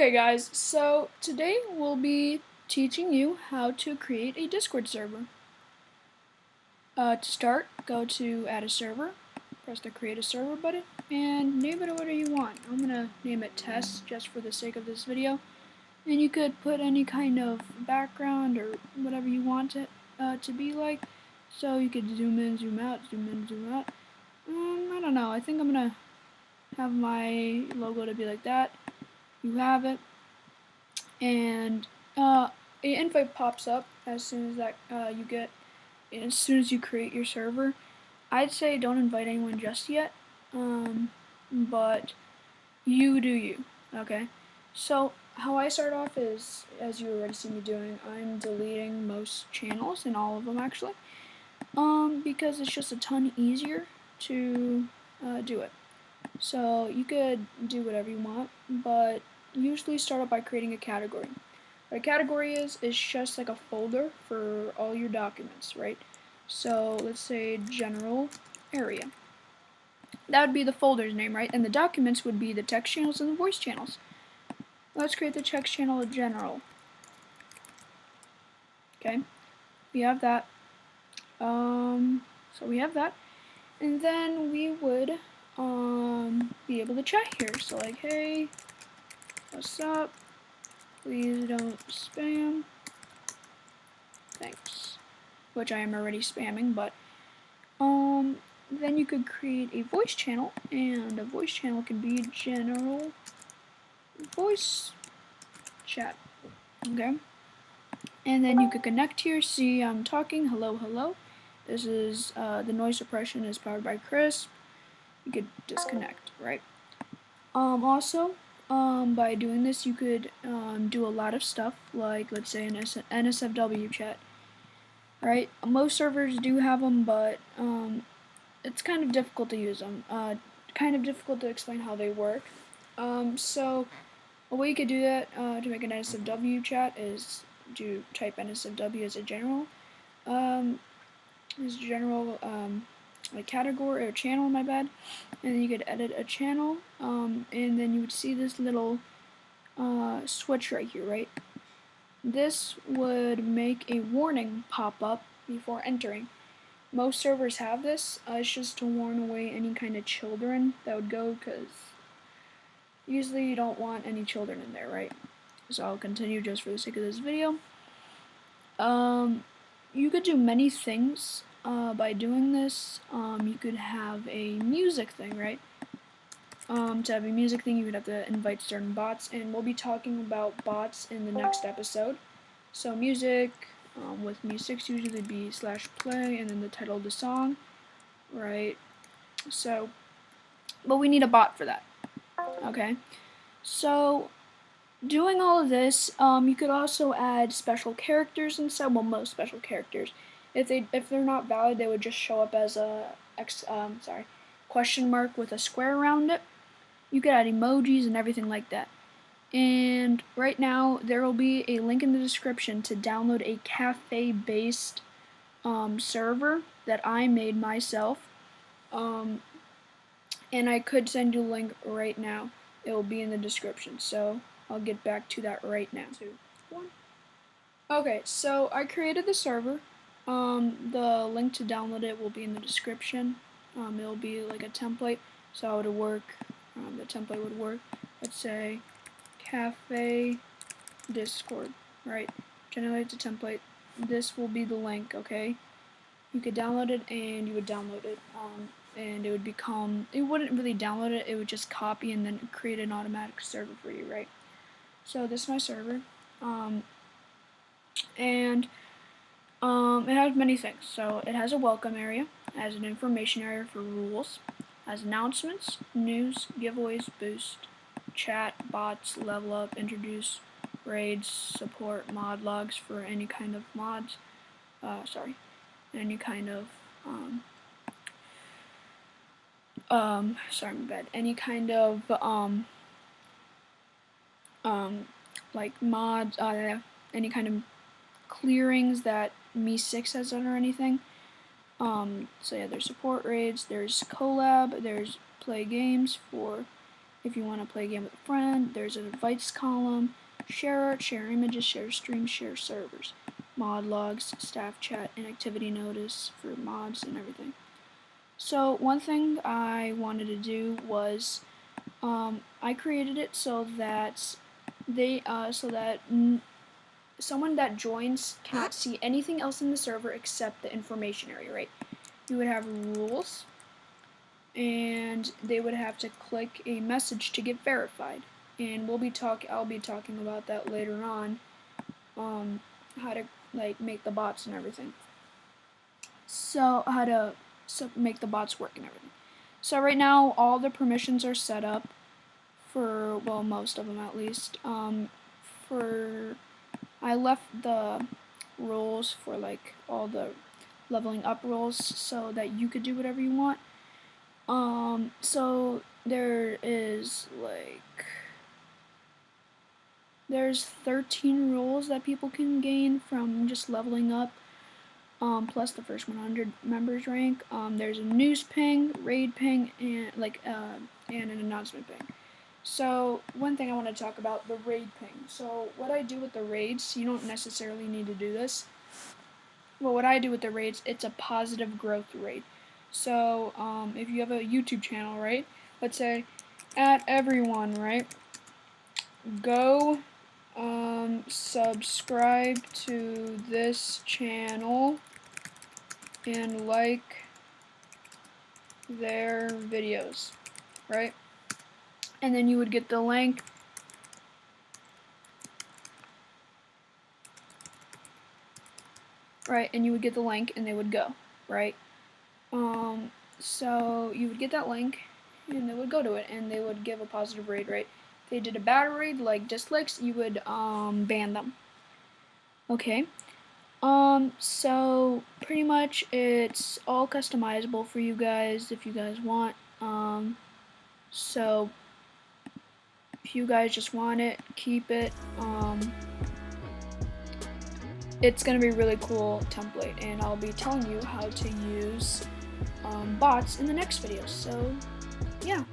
Okay guys, so today we'll be teaching you how to create a Discord server. To start, go to add a server, press the create a server button, and name it whatever you want. I'm going to name it test just for the sake of this video. And you could put any kind of background or whatever you want it to be like. So you could zoom in, zoom out, zoom in, zoom out. I don't know, I think I'm going to have my logo to be like that. You have it. And an invite pops up as soon as as soon as you create your server. I'd say don't invite anyone just yet, but you do you, okay? So how I start off is, as you already see me doing, I'm deleting most channels, and all of them actually, because it's just a ton easier to do it. So you could do whatever you want, but usually start out by creating a category. What a category is just like a folder for all your documents, right? So let's say general area. That would be the folder's name, right? And the documents would be the text channels and the voice channels. Let's create the text channel general. Okay, we have that. So we have that. And then we would be able to chat here. So like, hey, what's up? Please don't spam. Thanks. Which I am already spamming, but then you could create a voice channel, and a voice channel can be general voice chat. Okay? And then you could connect here, see I'm talking, hello, hello. This is, the noise suppression is powered by Crisp. You could disconnect, right? Also, by doing this, you could do a lot of stuff, like let's say an NSFW chat, right? Most servers do have them, but it's kind of difficult to use them. Kind of difficult to explain how they work. So a way you could do that to make an NSFW chat is to type NSFW as a general, like category or channel, my bad, and then you could edit a channel, and then you would see this little switch right here, right? This would make a warning pop up before entering. Most servers have this. It's just to warn away any kind of children that would go, because usually you don't want any children in there, right? So I'll continue just for the sake of this video. You could do many things by doing this. You could have a music thing, right? To have a music thing, you would have to invite certain bots, and we'll be talking about bots in the next episode. So music, with music usually be /play and then the title of the song, right? So, but we need a bot for that, okay? So, doing all of this, you could also add special characters inside. Well, most special characters. If they're not valid, they would just show up as a question mark with a square around it. You could add emojis and everything like that. And right now, there will be a link in the description to download a cafe-based server that I made myself. And I could send you a link right now. It will be in the description. So I'll get back to that right now. 2, 1. Okay, so I created the server. The link to download it will be in the description. It'll be like a template, so how it would work. The template would work. Let's say cafe Discord, right? Generate the template. This will be the link, okay? You could download it, and you would download it, and it would become, it wouldn't really download it, it would just copy and then create an automatic server for you, right? So this is my server, and it has many things. So it has a welcome area, it has an information area for rules, it has announcements, news, giveaways, boost, chat, bots, level up, introduce, raids, support, mod logs for any kind of mods, any kind of, any kind of, like mods, any kind of clearings that Me6 has done or anything. So yeah, there's support raids, there's collab, there's play games for if you want to play a game with a friend. There's an advice column, share art, share images, share streams, share servers, mod logs, staff chat, and activity notice for mods and everything. So one thing I wanted to do was I created it so that someone that joins cannot see anything else in the server except the information area, right? You would have rules, and they would have to click a message to get verified. And I'll be talking about that later on, how to make the bots and everything. So how to make the bots work and everything. So right now all the permissions are set up for, well, most of them at least. I left the rules for like all the leveling up rules so that you could do whatever you want. So there's 13 rules that people can gain from just leveling up, plus the first 100 members rank. There's a news ping, raid ping, and and an announcement ping. So one thing I want to talk about, the raid ping. So what I do with the raids, you don't necessarily need to do this. Well, what I do with the raids, it's a positive growth raid. So if you have a YouTube channel, right? Let's say at everyone, right? Go subscribe to this channel and like their videos, right? And then you would get the link. Right, and you would get the link and they would go, right? So you would get that link and they would go to it and they would give a positive raid, right? If they did a bad raid, like dislikes, you would ban them. Okay. So pretty much it's all customizable for you guys if you guys want. So if you guys just want it, keep it. It's going to be a really cool template, and I'll be telling you how to use bots in the next video. So yeah.